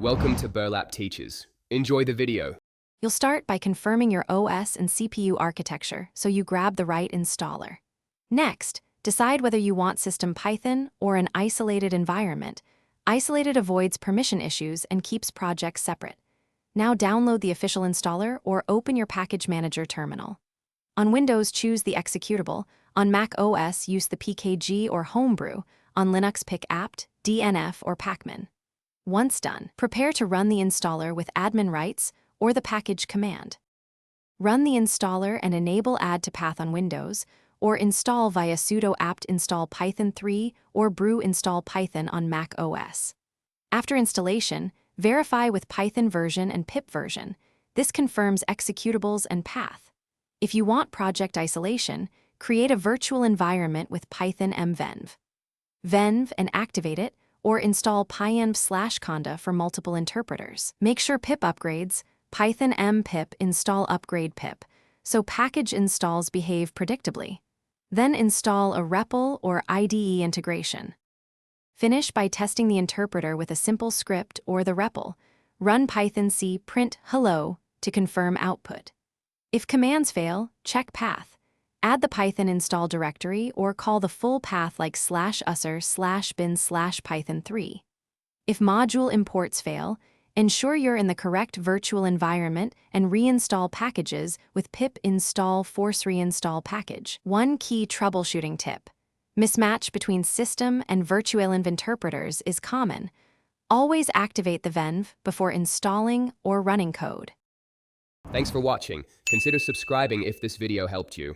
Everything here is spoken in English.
Welcome to Burlap Teachers. Enjoy the video. You'll start by confirming your OS and CPU architecture so you grab the right installer. Next, decide whether you want System Python or an isolated environment. Isolated avoids permission issues and keeps projects separate. Now download the official installer or open your package manager terminal. On Windows, choose the executable. On Mac OS, use the PKG or Homebrew. On Linux, pick apt, DNF, or pacman. Once done, prepare to run the installer with admin rights or the package command. Run the installer and enable add to path on Windows, or install via sudo apt install python 3 or brew install python on Mac OS. After installation, verify with Python version and pip version. This confirms executables and path. If you want project isolation, create a virtual environment with Python mvenv. Venv and activate it, or install pyenv/conda for multiple interpreters. Make sure pip upgrades, Python m pip install upgrade pip, so package installs behave predictably. Then install a REPL or IDE integration. Finish by testing the interpreter with a simple script or the REPL. Run Python c print hello to confirm output. If commands fail, check path. Add the Python install directory or call the full path like /usr/bin/python3. If module imports fail, ensure you're in the correct virtual environment and reinstall packages with pip install force reinstall package. One key troubleshooting tip: mismatch between system and virtualenv interpreters is common. Always activate the venv before installing or running code. Thanks for watching. Consider subscribing if this video helped you.